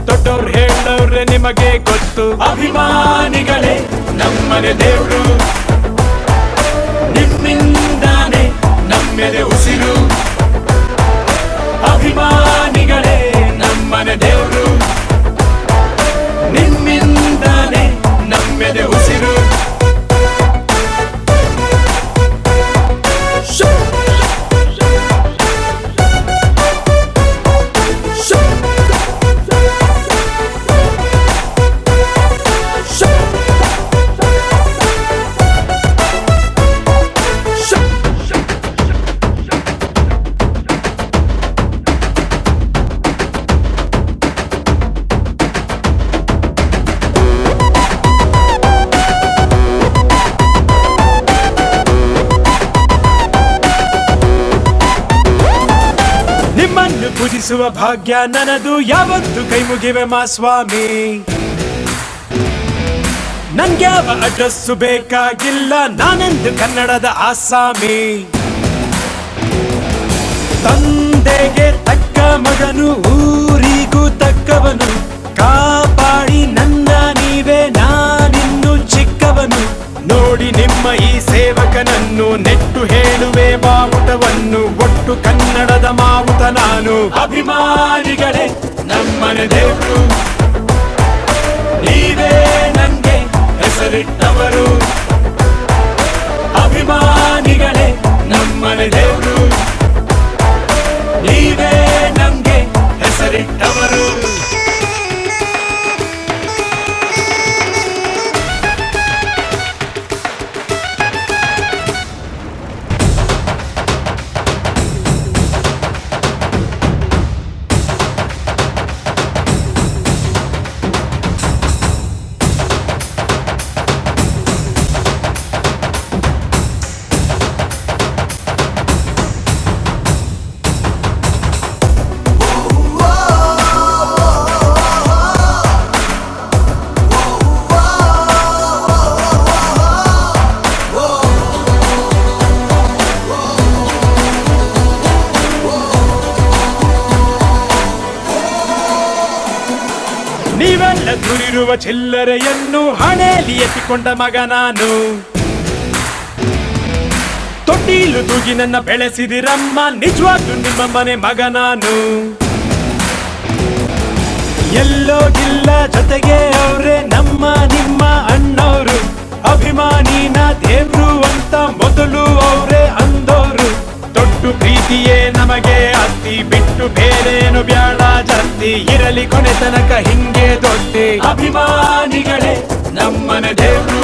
ದೊಡ್ಡವ್ರು ಹೇಳೋರೆ ನಿಮಗೆ ಗೊತ್ತು. ಅಭಿಮಾನಿಗಳೇ ನಮ್ಮನೆ ದೇವ್ರು, ನಿಮ್ಮಿಂದಾನೆ ನಮ್ಮೆದೆ ಉಸಿರು. ಅಭಿಮಾನಿಗಳೇ ನಮ್ಮನೆ ದೇವ್ರು, ನಿಮ್ಮಿಂದಾನೆ ನಮ್ಮೆದೆ ಉಸಿರು. ನಿಮ್ಮನ್ನು ಪೂಜಿಸುವ ಭಾಗ್ಯ ನನದು, ಯಾವತ್ತು ಕೈ ಮುಗಿವೆ ಮಾ ಸ್ವಾಮಿ. ನನ್ಗ್ಯಾವ ಅಡ್ರೆಸ್ಸು ಬೇಕಾಗಿಲ್ಲ, ನಾನೆಂದು ಕನ್ನಡದ ಆಸಾಮಿ. ತಂದೆಗೆ ತಕ್ಕ ಮಗನು, ಊರಿಗೂ ತಕ್ಕವನು, ಕಾಪಾಡಿ ನನ್ನ ನೀವೇ, ನಾನಿನ್ನು ಚಿಕ್ಕವನು. ನೋಡಿ ನಿಮ್ಮ ಈ ಸೇವಕನನ್ನು, ನೆಟ್ಟು ಹೇಳುವೆ ಮಾವುತವನ್ನು, ಒಟ್ಟು ಕನ್ನಡದ ಮಾವುತ ನಾನು. ಅಭಿಮಾನಿಗಳೇ ನಮ್ಮನೆ ದೇವ್ರು, ನೀವೇ ನಂಗೆ ಹೆಸರಿಟ್ಟವರು. ಅಭಿಮಾನಿಗಳೇ ನಮ್ಮನೆ ದೇವ್ರು, ನೀವೇ ನಂಗೆ ಹೆಸರಿಟ್ಟವರು. ನೀವೆಲ್ಲ ದುರಿರುವ ಚಿಲ್ಲರೆಯನ್ನು ಹಣೆಯಲ್ಲಿ ಎತ್ತಿಕೊಂಡ ಮಗ ನಾನು. ತೊಟ್ಟಿಲು ತೂಗಿ ನನ್ನ ಬೆಳೆಸಿದಿರಮ್ಮ, ನಿಜವಾಗ್ಲೂ ನಿಮ್ಮ ಮನೆ ಮಗ ನಾನು. ಎಲ್ಲೋಗಿಲ್ಲ ಜೊತೆಗೆ ಅವ್ರೆ ನಮ್ಮ ನಿಮ್ಮ ಅಣ್ಣವರು. ಅಭಿಮಾನಿನ ದೇವ್ರು ಅಂತ ಮೊದಲು ಅವ್ರೆ ಅಂದೋರು. ದೊಡ್ಡ ಪ್ರೀತಿಯೇ ನಮಗೆ ಅತ್ತಿ, ಬಿಟ್ಟು ಬೇರೇನು ಬ್ಯಾಡ ಜಾಸ್ತಿ. ಇರಲಿ ಕೊನೆ ತನಕ ಹಿಂಗೆ ದೊಡ್ಡಿ. ಅಭಿಮಾನಿಗಳೇ ನಮ್ಮನೆ ದೇವ್ರು.